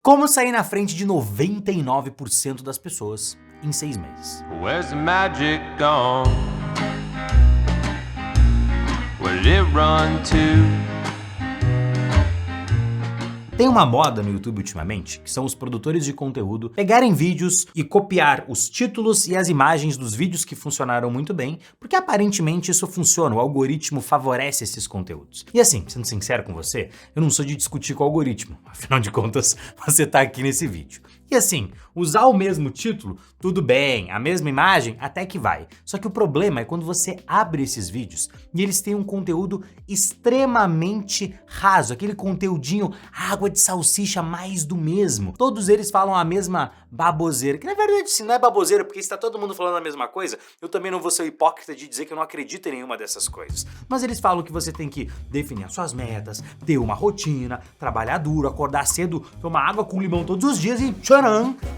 Como sair na frente de 99% das pessoas em 6 meses. Where's the magic gone? Where did it run to? Tem uma moda no YouTube ultimamente, que são os produtores de conteúdo pegarem vídeos e copiar os títulos e as imagens dos vídeos que funcionaram muito bem, porque aparentemente isso funciona, o algoritmo favorece esses conteúdos. E assim, sendo sincero com você, eu não sou de discutir com o algoritmo, afinal de contas, você tá aqui nesse vídeo. E assim, usar o mesmo título, tudo bem, a mesma imagem, até que vai. Só que o problema é quando você abre esses vídeos e eles têm um conteúdo extremamente raso, aquele conteúdinho água de salsicha mais do mesmo. Todos eles falam a mesma baboseira, que na verdade se não é baboseira, porque está todo mundo falando a mesma coisa, eu também não vou ser hipócrita de dizer que eu não acredito em nenhuma dessas coisas. Mas eles falam que você tem que definir as suas metas, ter uma rotina, trabalhar duro, acordar cedo, tomar água com limão todos os dias e tcharam,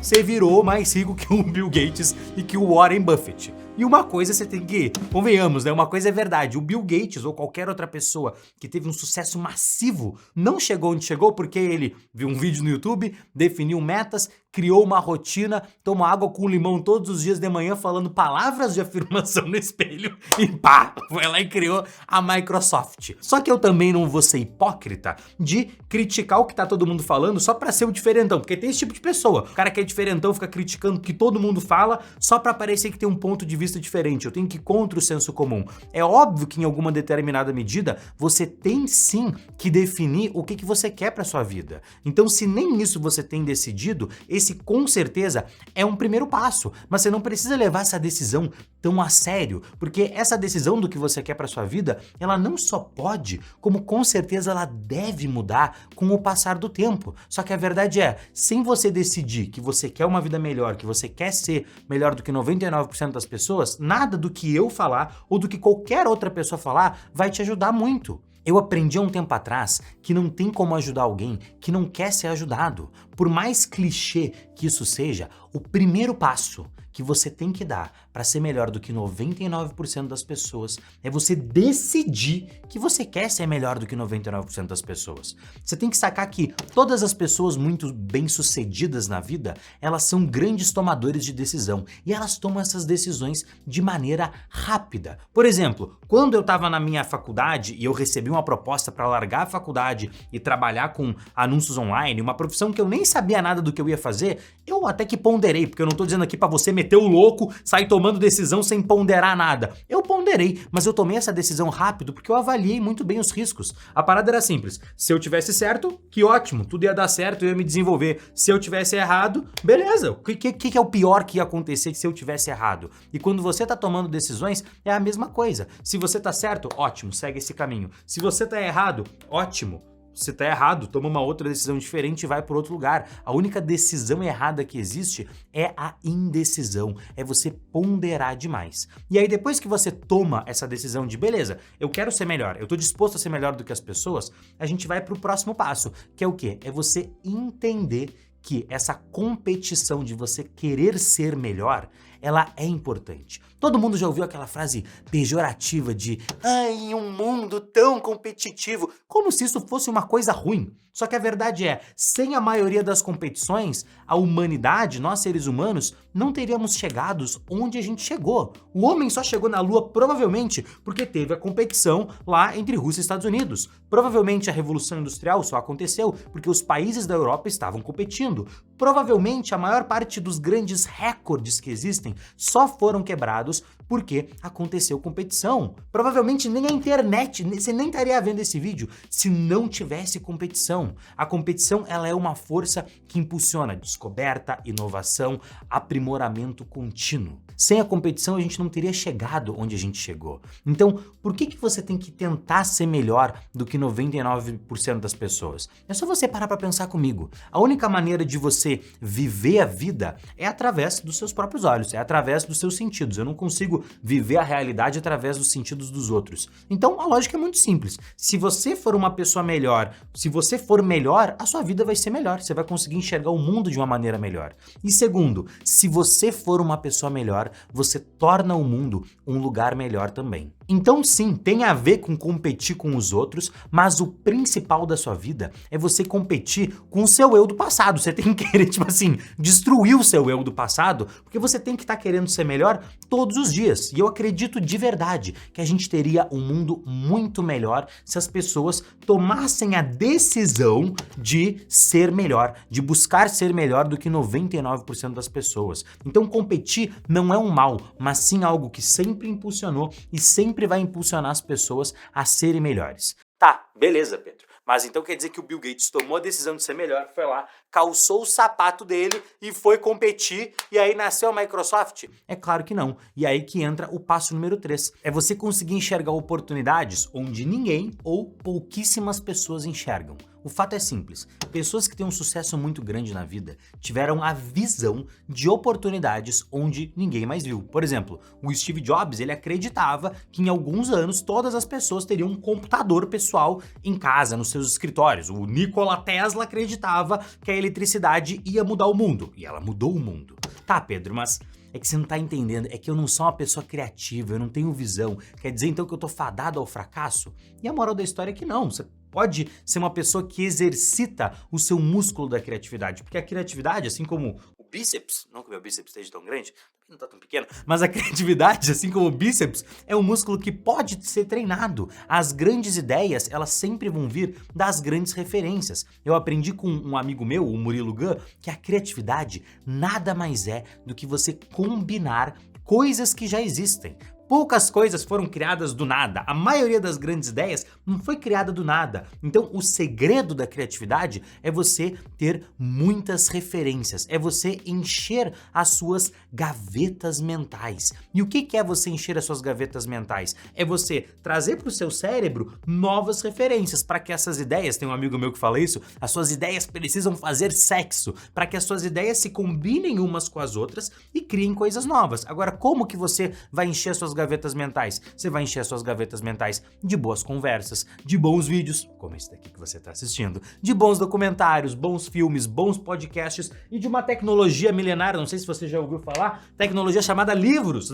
você virou mais rico que o Bill Gates e que o Warren Buffett. E uma coisa você tem que, convenhamos, né? Uma coisa é verdade, o Bill Gates ou qualquer outra pessoa que teve um sucesso massivo não chegou onde chegou porque ele viu um vídeo no YouTube, definiu metas, criou uma rotina, toma água com limão todos os dias de manhã falando palavras de afirmação no espelho e pá, foi lá e criou a Microsoft. Só que eu também não vou ser hipócrita de criticar o que tá todo mundo falando só pra ser o diferentão, porque tem esse tipo de pessoa. O cara que é diferentão fica criticando o que todo mundo fala só pra parecer que tem um ponto de vista diferente. Eu tenho que ir contra o senso comum. É óbvio que em alguma determinada medida você tem sim que definir o que você quer pra sua vida. Então se nem isso você tem decidido, esse com certeza é um primeiro passo, mas você não precisa levar essa decisão tão a sério, porque essa decisão do que você quer para sua vida, ela não só pode, como com certeza ela deve mudar com o passar do tempo. Só que a verdade é, sem você decidir que você quer uma vida melhor, que você quer ser melhor do que 99% das pessoas, nada do que eu falar ou do que qualquer outra pessoa falar vai te ajudar muito. Eu aprendi há um tempo atrás que não tem como ajudar alguém que não quer ser ajudado. Por mais clichê que isso seja, o primeiro passo que você tem que dar para ser melhor do que 99% das pessoas é você decidir que você quer ser melhor do que 99% das pessoas. Você tem que sacar que todas as pessoas muito bem-sucedidas na vida, elas são grandes tomadores de decisão e elas tomam essas decisões de maneira rápida. Por exemplo, quando eu estava na minha faculdade e eu recebi uma proposta para largar a faculdade e trabalhar com anúncios online, uma profissão que eu nem sabia nada do que eu ia fazer, eu até que ponderei, porque eu não tô dizendo aqui para você meter o louco, sair tomando decisão sem ponderar nada. Eu ponderei, mas eu tomei essa decisão rápido porque eu avaliei muito bem os riscos. A parada era simples, se eu tivesse certo, que ótimo, tudo ia dar certo, eu ia me desenvolver. Se eu tivesse errado, beleza, o que é o pior que ia acontecer se eu tivesse errado? E quando você tá tomando decisões, é a mesma coisa. Se você tá certo, ótimo, segue esse caminho. Se você tá errado, ótimo. Você tá errado, toma uma outra decisão diferente e vai para outro lugar. A única decisão errada que existe é a indecisão, é você ponderar demais. E aí depois que você toma essa decisão de beleza, eu quero ser melhor, eu tô disposto a ser melhor do que as pessoas, a gente vai pro próximo passo, que é o quê? É você entender que essa competição de você querer ser melhor, ela é importante. Todo mundo já ouviu aquela frase pejorativa de ai, um mundo tão competitivo, como se isso fosse uma coisa ruim. Só que a verdade é, sem a maioria das competições, a humanidade, nós seres humanos, não teríamos chegado onde a gente chegou. O homem só chegou na Lua provavelmente porque teve a competição lá entre Rússia e Estados Unidos. Provavelmente a Revolução Industrial só aconteceu porque os países da Europa estavam competindo. Provavelmente a maior parte dos grandes recordes que existem só foram quebrados porque aconteceu competição. Provavelmente nem a internet, você nem estaria vendo esse vídeo se não tivesse competição. A competição, ela é uma força que impulsiona descoberta, inovação, aprimoramento contínuo. Sem a competição, a gente não teria chegado onde a gente chegou. Então, por que você tem que tentar ser melhor do que 99% das pessoas? É só você parar para pensar comigo. A única maneira de você viver a vida é através dos seus próprios olhos, é através dos seus sentidos. Eu não consigo viver a realidade através dos sentidos dos outros. Então, a lógica é muito simples. Se você for uma pessoa melhor, se você for melhor, a sua vida vai ser melhor. Você vai conseguir enxergar o mundo de uma maneira melhor. E segundo, se você for uma pessoa melhor, você torna o mundo um lugar melhor também. Então sim, tem a ver com competir com os outros, mas o principal da sua vida é você competir com o seu eu do passado. Você tem que querer, tipo assim, destruir o seu eu do passado, porque você tem que estar querendo ser melhor todos os dias. E eu acredito de verdade que a gente teria um mundo muito melhor se as pessoas tomassem a decisão de ser melhor, de buscar ser melhor do que 99% das pessoas. Então competir não é um mal, mas sim algo que sempre impulsionou e sempre vai impulsionar as pessoas a serem melhores. Tá, beleza, Pedro. Mas então quer dizer que o Bill Gates tomou a decisão de ser melhor, foi lá, calçou o sapato dele e foi competir, e aí nasceu a Microsoft? É claro que não. E aí que entra o passo número 3. É você conseguir enxergar oportunidades onde ninguém ou pouquíssimas pessoas enxergam. O fato é simples, pessoas que têm um sucesso muito grande na vida tiveram a visão de oportunidades onde ninguém mais viu. Por exemplo, o Steve Jobs, ele acreditava que em alguns anos todas as pessoas teriam um computador pessoal em casa, nos seus escritórios. O Nikola Tesla acreditava que a eletricidade ia mudar o mundo, e ela mudou o mundo. Tá, Pedro, mas é que você não tá entendendo, é que eu não sou uma pessoa criativa, eu não tenho visão. Quer dizer então que eu tô fadado ao fracasso? E a moral da história é que não, você pode ser uma pessoa que exercita o seu músculo da criatividade, porque a criatividade, assim como o bíceps, não que o meu bíceps esteja tão grande, não tá tão pequeno, mas a criatividade, assim como o bíceps, é um músculo que pode ser treinado. As grandes ideias, elas sempre vão vir das grandes referências. Eu aprendi com um amigo meu, o Murilo Gun, que a criatividade nada mais é do que você combinar coisas que já existem. Poucas coisas foram criadas do nada, a maioria das grandes ideias não foi criada do nada. Então o segredo da criatividade é você ter muitas referências, é você encher as suas gavetas mentais. E o que é você encher as suas gavetas mentais? É você trazer para o seu cérebro novas referências, para que essas ideias, tem um amigo meu que fala isso, as suas ideias precisam fazer sexo, para que as suas ideias se combinem umas com as outras e criem coisas novas. Agora, como que você vai encher as suas gavetas mentais? Você vai encher as suas gavetas mentais de boas conversas, de bons vídeos, como esse daqui que você está assistindo, de bons documentários, bons filmes, bons podcasts e de uma tecnologia milenária, não sei se você já ouviu falar, tecnologia chamada livros.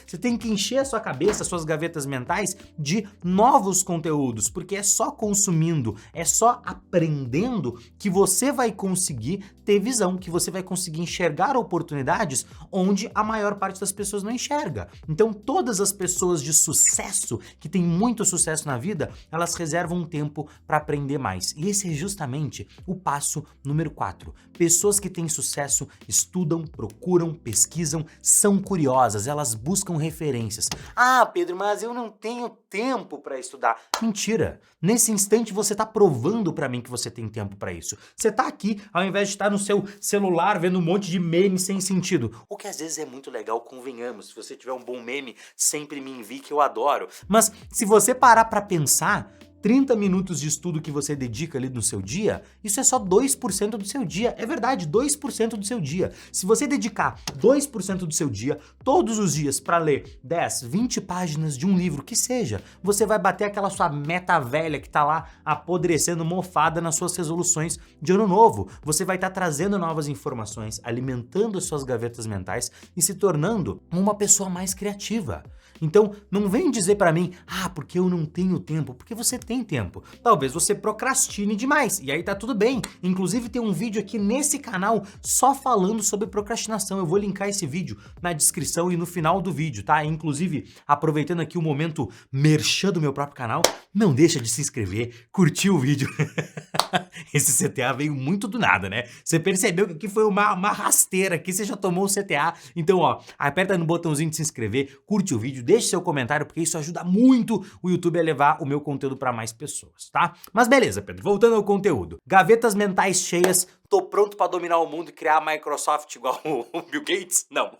Você tem que encher a sua cabeça, as suas gavetas mentais de novos conteúdos, porque é só consumindo, é só aprendendo que você vai conseguir ter visão, que você vai conseguir enxergar oportunidades onde a maior parte das pessoas não enxerga. Então, todas as pessoas de sucesso, que têm muito sucesso na vida, elas reservam um tempo para aprender mais. E esse é justamente o passo número 4. Pessoas que têm sucesso estudam, procuram, pesquisam, são curiosas, elas buscam referências. Ah, Pedro, mas eu não tenho tempo para estudar. Mentira! Nesse instante você está provando para mim que você tem tempo para isso. Você está aqui, ao invés de estar no seu celular vendo um monte de meme sem sentido. O que às vezes é muito legal, convenhamos. Se você tiver um bom meme, sempre me envie que eu adoro. Mas se você parar para pensar, 30 minutos de estudo que você dedica ali no seu dia, isso é só 2% do seu dia. É verdade, 2% do seu dia. Se você dedicar 2% do seu dia, todos os dias, para ler 10, 20 páginas de um livro que seja, você vai bater aquela sua meta velha que tá lá apodrecendo, mofada nas suas resoluções de ano novo. Você vai estar trazendo novas informações, alimentando as suas gavetas mentais e se tornando uma pessoa mais criativa. Então, não vem dizer pra mim, porque eu não tenho tempo, porque você tem tempo. Talvez você procrastine demais, e aí tá tudo bem. Inclusive tem um vídeo aqui nesse canal só falando sobre procrastinação. Eu vou linkar esse vídeo na descrição e no final do vídeo, tá? Inclusive, aproveitando aqui o momento merchan do meu próprio canal, não deixa de se inscrever, curtir o vídeo. Esse CTA veio muito do nada, né? Você percebeu que aqui foi uma rasteira, aqui você já tomou o CTA. Então, ó, aperta no botãozinho de se inscrever, curte o vídeo, deixe seu comentário, porque isso ajuda muito o YouTube a levar o meu conteúdo para mais pessoas, tá? Mas beleza, Pedro, voltando ao conteúdo. Gavetas mentais cheias, tô pronto para dominar o mundo e criar a Microsoft igual o Bill Gates? Não.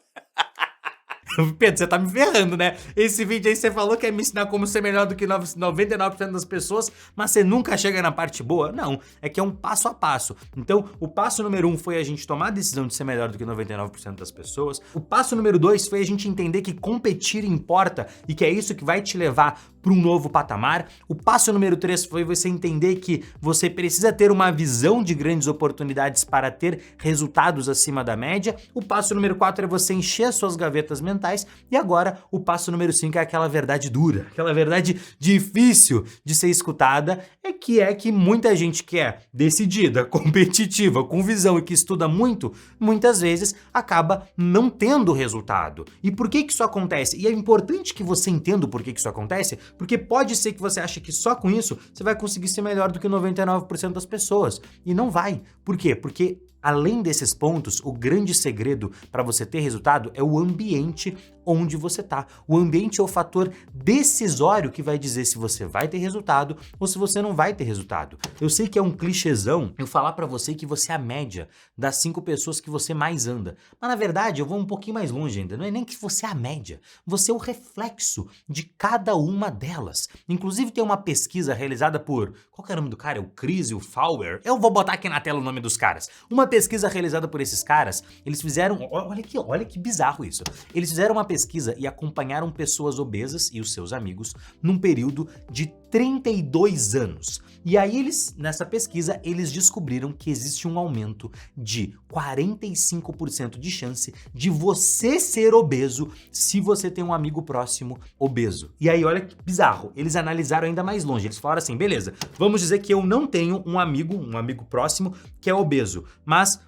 Pedro, você tá me ferrando, né? Esse vídeo aí você falou que ia me ensinar como ser melhor do que 99% das pessoas, mas você nunca chega na parte boa? Não, é que é um passo a passo. Então, o passo número 1 foi a gente tomar a decisão de ser melhor do que 99% das pessoas. O passo número 2 foi a gente entender que competir importa e que é isso que vai te levar para um novo patamar. O passo número 3 foi você entender que você precisa ter uma visão de grandes oportunidades para ter resultados acima da média. O passo número 4 é você encher as suas gavetas mentais. fundamentais. E agora, o passo número 5 é aquela verdade dura, aquela verdade difícil de ser escutada, é que muita gente que é decidida, competitiva, com visão e que estuda muito, muitas vezes acaba não tendo resultado. E por que isso acontece? E é importante que você entenda o porquê que isso acontece, porque pode ser que você ache que só com isso você vai conseguir ser melhor do que 99% das pessoas. E não vai. Por quê? Porque além desses pontos, o grande segredo para você ter resultado é o ambiente onde você tá. O ambiente é o fator decisório que vai dizer se você vai ter resultado ou se você não vai ter resultado. Eu sei que é um clichêzão eu falar para você que você é a média das 5 pessoas que você mais anda. Mas na verdade, eu vou um pouquinho mais longe ainda. Não é nem que você é a média. Você é o reflexo de cada uma delas. Inclusive tem uma pesquisa realizada por... Qual que é o nome do cara? É o Chris e o Fowler? Eu vou botar aqui na tela o nome dos caras. Uma pesquisa realizada por esses caras, eles fizeram... Olha que bizarro isso. Eles fizeram uma pesquisa e acompanharam pessoas obesas e os seus amigos num período de 32 anos. E aí nessa pesquisa, eles descobriram que existe um aumento de 45% de chance de você ser obeso se você tem um amigo próximo obeso. E aí olha que bizarro, eles analisaram ainda mais longe, eles falaram assim, beleza, vamos dizer que eu não tenho um amigo próximo que é obeso, mas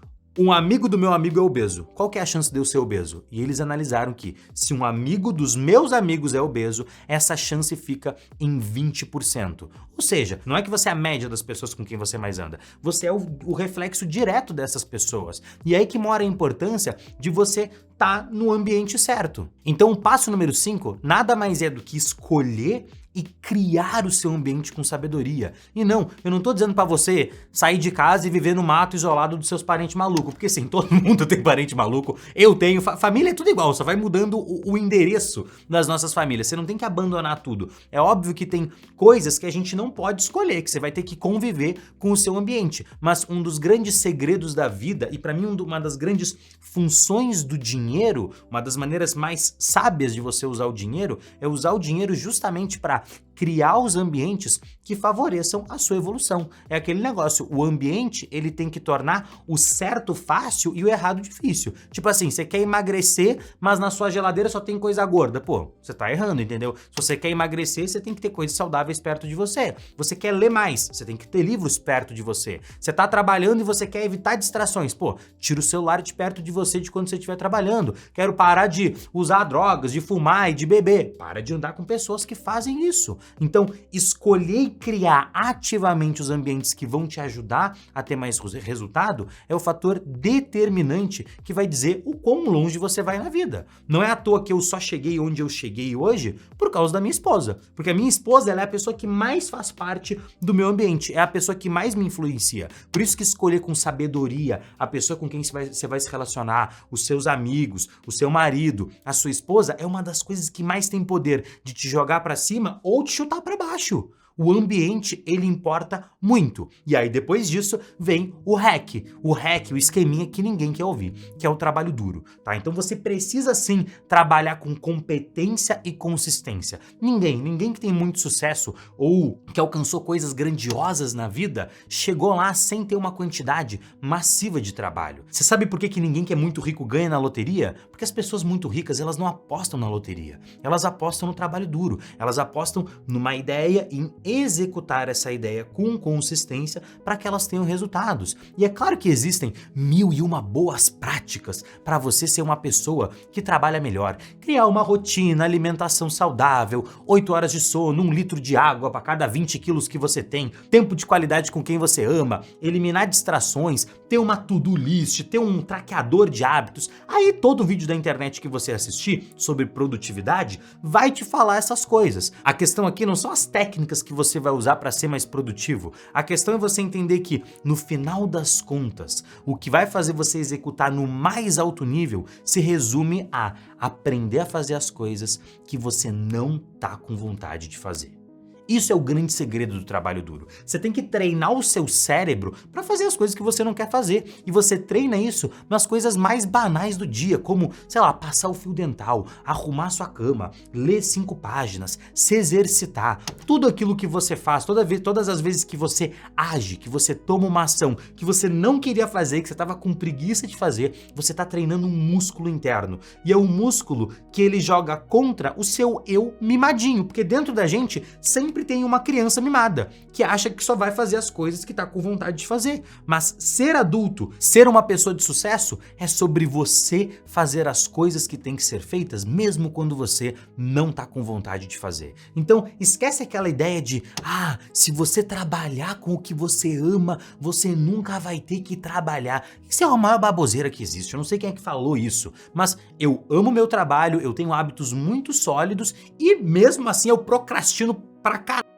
um amigo do meu amigo é obeso. Qual que é a chance de eu ser obeso? E eles analisaram que se um amigo dos meus amigos é obeso, essa chance fica em 20%. Ou seja, não é que você é a média das pessoas com quem você mais anda, você é o reflexo direto dessas pessoas. E é aí que mora a importância de você estar no ambiente certo. Então o passo número 5 nada mais é do que escolher e criar o seu ambiente com sabedoria. E não, eu não tô dizendo pra você sair de casa e viver no mato isolado dos seus parentes malucos, porque sim, todo mundo tem parente maluco, eu tenho, família é tudo igual, só vai mudando o endereço das nossas famílias, você não tem que abandonar tudo. É óbvio que tem coisas que a gente não pode escolher, que você vai ter que conviver com o seu ambiente, mas um dos grandes segredos da vida, e pra mim uma das grandes funções do dinheiro, uma das maneiras mais sábias de você usar o dinheiro, é usar o dinheiro justamente para criar os ambientes que favoreçam a sua evolução. É aquele negócio, o ambiente ele tem que tornar o certo fácil e o errado difícil. Tipo assim, você quer emagrecer, mas na sua geladeira só tem coisa gorda. Pô, você tá errando, entendeu? Se você quer emagrecer, você tem que ter coisas saudáveis perto de você. Você quer ler mais, você tem que ter livros perto de você. Você tá trabalhando e você quer evitar distrações. Pô, tira o celular de perto de você de quando você estiver trabalhando. Quero parar de usar drogas, de fumar e de beber. Para de andar com pessoas que fazem isso. Então, escolher e criar ativamente os ambientes que vão te ajudar a ter mais resultado é o fator determinante que vai dizer o quão longe você vai na vida. Não é à toa que eu só cheguei onde eu cheguei hoje por causa da minha esposa. Porque a minha esposa ela é a pessoa que mais faz parte do meu ambiente, é a pessoa que mais me influencia. Por isso que escolher com sabedoria a pessoa com quem você vai se relacionar, os seus amigos, o seu marido, a sua esposa, é uma das coisas que mais tem poder de te jogar pra cima ou te chutar para baixo. O ambiente, ele importa muito. E aí, depois disso, vem o hack. O hack, o esqueminha que ninguém quer ouvir, que é o trabalho duro, tá? Então você precisa, sim, trabalhar com competência e consistência. Ninguém que tem muito sucesso ou que alcançou coisas grandiosas na vida, chegou lá sem ter uma quantidade massiva de trabalho. Você sabe por que ninguém que é muito rico ganha na loteria? Porque as pessoas muito ricas, elas não apostam na loteria. Elas apostam no trabalho duro. Elas apostam numa ideia em executar essa ideia com consistência para que elas tenham resultados. E é claro que existem 1001 boas práticas para você ser uma pessoa que trabalha melhor. Criar uma rotina, alimentação saudável, 8 horas de sono, 1 litro de água para cada 20 quilos que você tem, tempo de qualidade com quem você ama, eliminar distrações, ter uma to-do list, ter um traqueador de hábitos. Aí todo vídeo da internet que você assistir sobre produtividade vai te falar essas coisas. A questão aqui não são as técnicas que você vai usar para ser mais produtivo. A questão é você entender que, no final das contas, o que vai fazer você executar no mais alto nível se resume a aprender a fazer as coisas que você não tá com vontade de fazer. Isso é o grande segredo do trabalho duro. Você tem que treinar o seu cérebro para fazer as coisas que você não quer fazer. E você treina isso nas coisas mais banais do dia, como, sei lá, passar o fio dental, arrumar sua cama, ler 5 páginas, se exercitar. Tudo aquilo que você faz, todas as vezes que você age, que você toma uma ação que você não queria fazer, que você estava com preguiça de fazer, você está treinando um músculo interno. E é um músculo que ele joga contra o seu eu mimadinho, porque dentro da gente sempre tem uma criança mimada, que acha que só vai fazer as coisas que tá com vontade de fazer. Mas ser adulto, ser uma pessoa de sucesso, é sobre você fazer as coisas que tem que ser feitas, mesmo quando você não tá com vontade de fazer. Então, esquece aquela ideia de, se você trabalhar com o que você ama, você nunca vai ter que trabalhar. Isso é a maior baboseira que existe, eu não sei quem é que falou isso, mas eu amo meu trabalho, eu tenho hábitos muito sólidos e mesmo assim eu procrastino pra caralho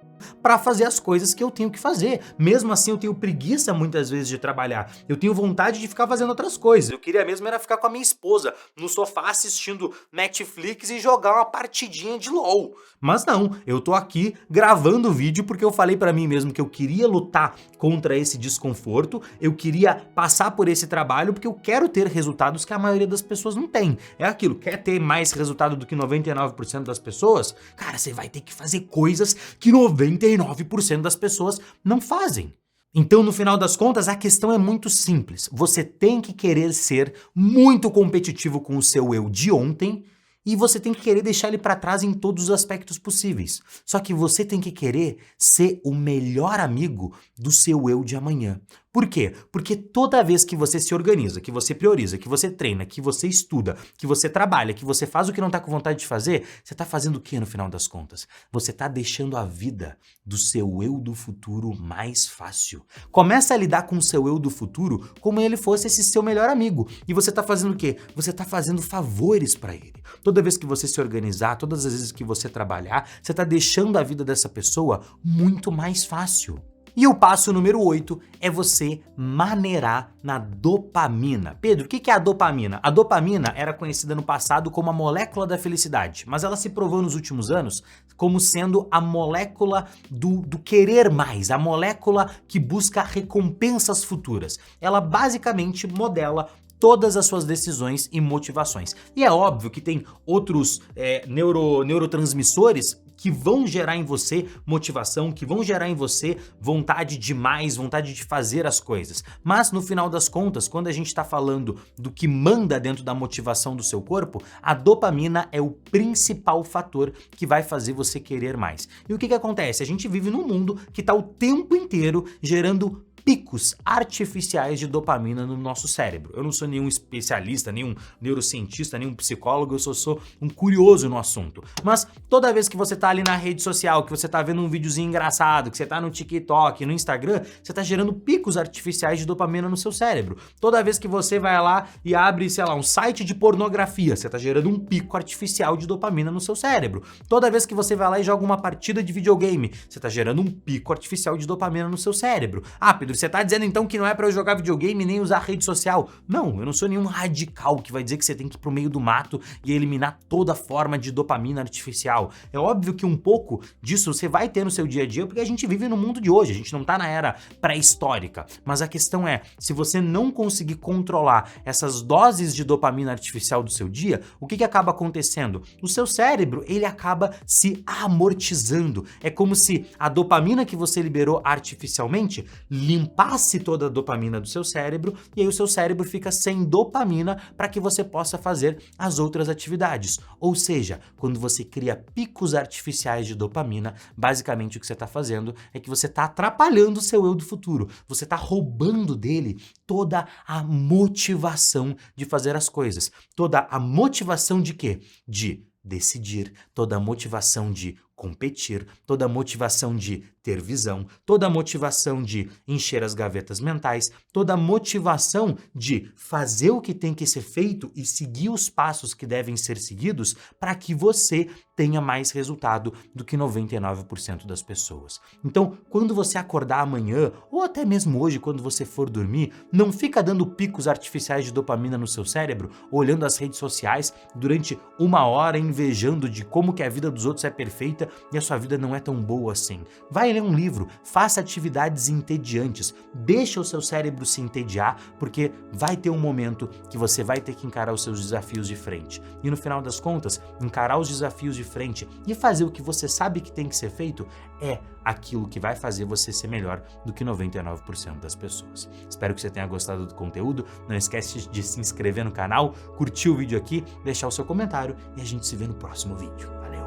para fazer as coisas que eu tenho que fazer. Mesmo assim eu tenho preguiça muitas vezes de trabalhar. Eu tenho vontade de ficar fazendo outras coisas. Eu queria mesmo era ficar com a minha esposa no sofá assistindo Netflix e jogar uma partidinha de LOL. Mas não, eu tô aqui gravando o vídeo porque eu falei para mim mesmo que eu queria lutar contra esse desconforto, eu queria passar por esse trabalho porque eu quero ter resultados que a maioria das pessoas não tem. É aquilo, quer ter mais resultado do que 99% das pessoas? Cara, você vai ter que fazer coisas que 99% das pessoas não fazem. Então, no final das contas, a questão é muito simples. Você tem que querer ser muito competitivo com o seu eu de ontem e você tem que querer deixar ele para trás em todos os aspectos possíveis. Só que você tem que querer ser o melhor amigo do seu eu de amanhã. Por quê? Porque toda vez que você se organiza, que você prioriza, que você treina, que você estuda, que você trabalha, que você faz o que não tá com vontade de fazer, você tá fazendo o que no final das contas? Você tá deixando a vida do seu eu do futuro mais fácil. Começa a lidar com o seu eu do futuro como ele fosse esse seu melhor amigo. E você tá fazendo o quê? Você tá fazendo favores para ele. Toda vez que você se organizar, todas as vezes que você trabalhar, você tá deixando a vida dessa pessoa muito mais fácil. E o passo número 8 é você maneirar na dopamina. Pedro, o que é a dopamina? A dopamina era conhecida no passado como a molécula da felicidade, mas ela se provou nos últimos anos como sendo a molécula do querer mais, a molécula que busca recompensas futuras. Ela basicamente modela todas as suas decisões e motivações. E é óbvio que tem outros neurotransmissores que vão gerar em você motivação, que vão gerar em você vontade de mais, vontade de fazer as coisas. Mas no final das contas, quando a gente está falando do que manda dentro da motivação do seu corpo, a dopamina é o principal fator que vai fazer você querer mais. E o que acontece? A gente vive num mundo que está o tempo inteiro gerando picos artificiais de dopamina no nosso cérebro. Eu não sou nenhum especialista, nenhum neurocientista, nenhum psicólogo, eu só sou um curioso no assunto. Mas toda vez que você tá ali na rede social, que você tá vendo um videozinho engraçado, que você tá no TikTok, no Instagram, você tá gerando picos artificiais de dopamina no seu cérebro. Toda vez que você vai lá e abre, sei lá, um site de pornografia, você tá gerando um pico artificial de dopamina no seu cérebro. Toda vez que você vai lá e joga uma partida de videogame, você tá gerando um pico artificial de dopamina no seu cérebro. Pedro, você tá dizendo então que não é pra eu jogar videogame nem usar rede social? Não, eu não sou nenhum radical que vai dizer que você tem que ir pro meio do mato e eliminar toda forma de dopamina artificial. É óbvio que um pouco disso você vai ter no seu dia a dia porque a gente vive no mundo de hoje, a gente não tá na era pré-histórica. Mas a questão é, se você não conseguir controlar essas doses de dopamina artificial do seu dia, o que acaba acontecendo? O seu cérebro, ele acaba se amortizando. É como se a dopamina que você liberou artificialmente limpasse toda a dopamina do seu cérebro e aí o seu cérebro fica sem dopamina para que você possa fazer as outras atividades. Ou seja, quando você cria picos artificiais de dopamina, basicamente o que você está fazendo é que você está atrapalhando o seu eu do futuro. Você está roubando dele toda a motivação de fazer as coisas. Toda a motivação de quê? De decidir, toda a motivação de competir, toda a motivação de ter visão, toda a motivação de encher as gavetas mentais, toda a motivação de fazer o que tem que ser feito e seguir os passos que devem ser seguidos para que você tenha mais resultado do que 99% das pessoas. Então, quando você acordar amanhã, ou até mesmo hoje, quando você for dormir, não fica dando picos artificiais de dopamina no seu cérebro, olhando as redes sociais durante 1 hora, invejando de como que a vida dos outros é perfeita e a sua vida não é tão boa assim. Vai ler um livro, faça atividades entediantes, deixa o seu cérebro se entediar, porque vai ter um momento que você vai ter que encarar os seus desafios de frente. E no final das contas, encarar os desafios de frente e fazer o que você sabe que tem que ser feito é aquilo que vai fazer você ser melhor do que 99% das pessoas. Espero que você tenha gostado do conteúdo. Não esquece de se inscrever no canal, curtir o vídeo aqui, deixar o seu comentário e a gente se vê no próximo vídeo. Valeu!